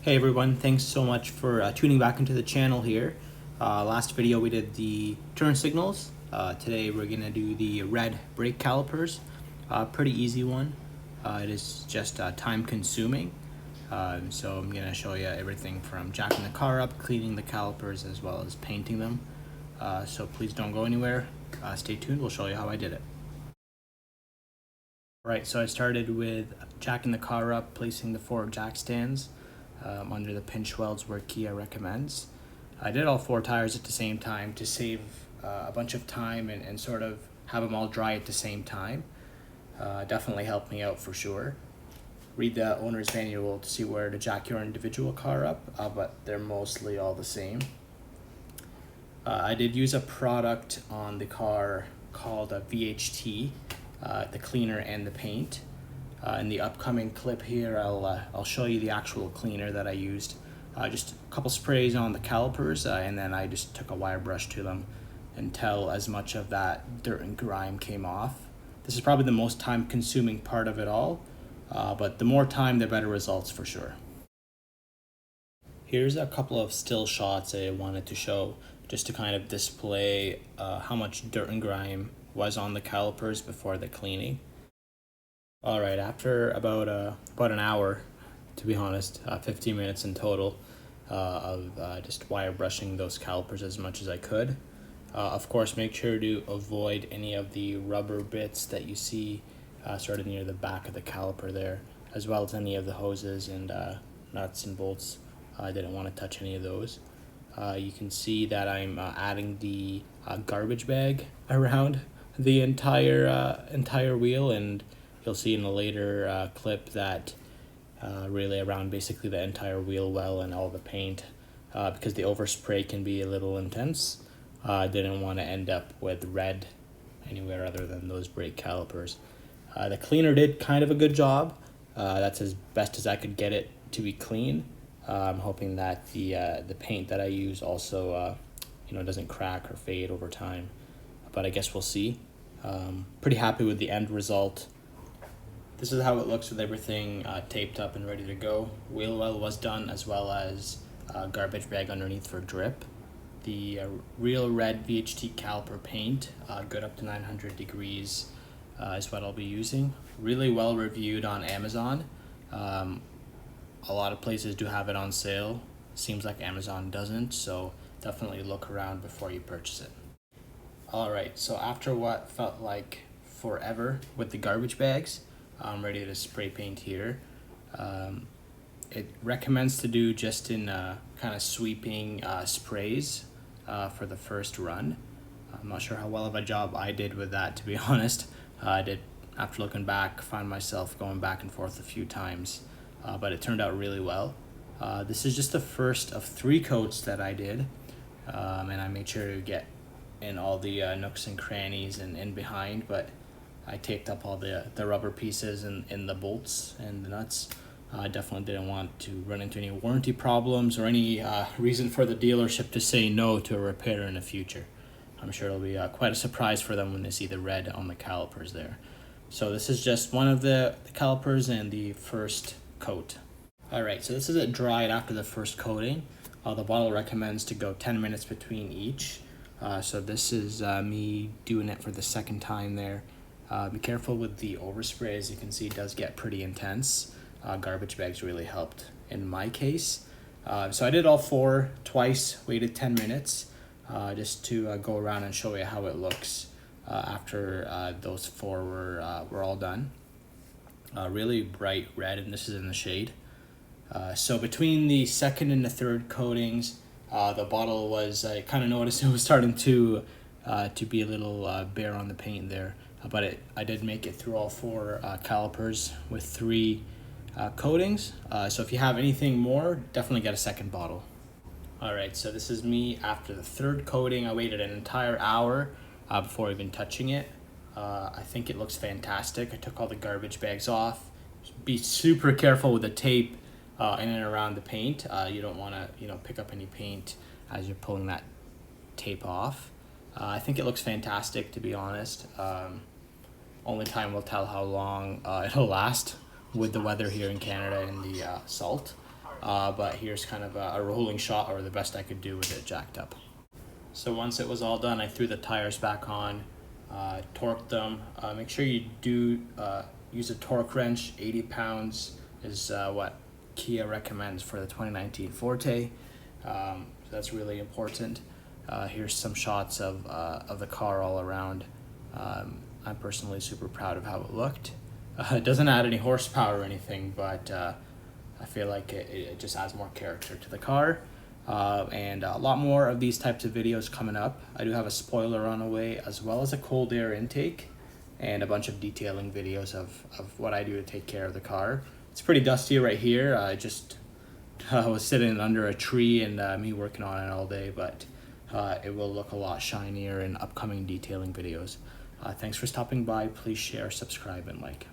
Hey everyone, thanks so much for tuning back into the channel here. Last video we did the turn signals. Today we're going to do the red brake calipers. Pretty easy one. It is just time consuming. So I'm going to show you everything from jacking the car up, cleaning the calipers, as well as painting them. So please don't go anywhere. Stay tuned, we'll show you how I did it. Right, so I started with jacking the car up, placing the 4 jack stands under the pinch welds where Kia recommends. I did all 4 tires at the same time to save a bunch of time and sort of have them all dry at the same time. Definitely helped me out for sure. Read the owner's manual to see where to jack your individual car up, but they're mostly all the same. I did use a product on the car called a VHT, the cleaner and the paint. In the upcoming clip here, I'll show you the actual cleaner that I used. Just a couple sprays on the calipers, and then I just took a wire brush to them until as much of that dirt and grime came off. This is probably the most time consuming part of it all, but the more time, the better results for sure. Here's a couple of still shots I wanted to show just to kind of display how much dirt and grime was on the calipers before the cleaning. All right, after about an hour, to be honest, 15 minutes in total of just wire brushing those calipers as much as I could. Of course, make sure to avoid any of the rubber bits that you see sort of near the back of the caliper there, as well as any of the hoses and nuts and bolts. I didn't want to touch any of those. You can see that I'm adding the garbage bag around the entire wheel, and you'll see in a later clip that really around basically the entire wheel well and all the paint, because the overspray can be a little intense. I didn't want to end up with red anywhere other than those brake calipers. The cleaner did kind of a good job. That's as best as I could get it to be clean. I'm hoping that the paint that I use also doesn't crack or fade over time, but I guess we'll see. Pretty happy with the end result. This is how it looks with everything taped up and ready to go. Wheel well was done, as well as garbage bag underneath for drip. The real red VHT caliper paint, good up to 900 degrees, is what I'll be using. Really well reviewed on Amazon. A lot of places do have it on sale. Seems like Amazon doesn't, so definitely look around before you purchase it. Alright, so after what felt like forever with the garbage bags, I'm ready to spray paint here. It recommends to do just in kind of sweeping sprays for the first run. I'm not sure how well of a job I did with that, to be honest. I did, after looking back, find myself going back and forth a few times, but it turned out really well. This is just the first of 3 coats that I did, and I made sure to get in all the nooks and crannies and in behind, but I taped up all the rubber pieces and the bolts and the nuts. I definitely didn't want to run into any warranty problems or any reason for the dealership to say no to a repair in the future. I'm sure it'll be quite a surprise for them when they see the red on the calipers there. So this is just one of the calipers and the first coat. Alright, so this is it dried after the first coating. The bottle recommends to go 10 minutes between each. So this is me doing it for the second time there. Be careful with the overspray. As you can see, it does get pretty intense. Garbage bags really helped in my case. So I did all 4 twice, waited 10 minutes just to go around and show you how it looks after those 4 were all done. Really bright red, and this is in the shade. So between the second and the third coatings, the bottle was, I kind of noticed it was starting to be a little bare on the paint there, but I did make it through all 4 calipers with 3 coatings. So if you have anything more, definitely get a second bottle. Alright, so this is me after the 3rd coating. I waited an entire hour before even touching it. I think it looks fantastic. I took all the garbage bags off. Be super careful with the tape in and around the paint. You don't want to pick up any paint as you're pulling that tape off. I think it looks fantastic, to be honest. Only time will tell how long it'll last with the weather here in Canada and the salt. but here's kind of a rolling shot, or the best I could do with it jacked up. So once it was all done, I threw the tires back on, torqued them. Make sure you do use a torque wrench. 80 pounds is what Kia recommends for the 2019 Forte. So that's really important. Here's some shots of the car all around. I'm personally super proud of how it looked. It doesn't add any horsepower or anything, but I feel like it just adds more character to the car. And a lot more of these types of videos coming up. I do have a spoiler on the way, as well as a cold air intake and a bunch of detailing videos of what I do to take care of the car. It's pretty dusty right here. I just was sitting under a tree and me working on it all day, but it will look a lot shinier in upcoming detailing videos. Thanks for stopping by. Please share, subscribe, and like.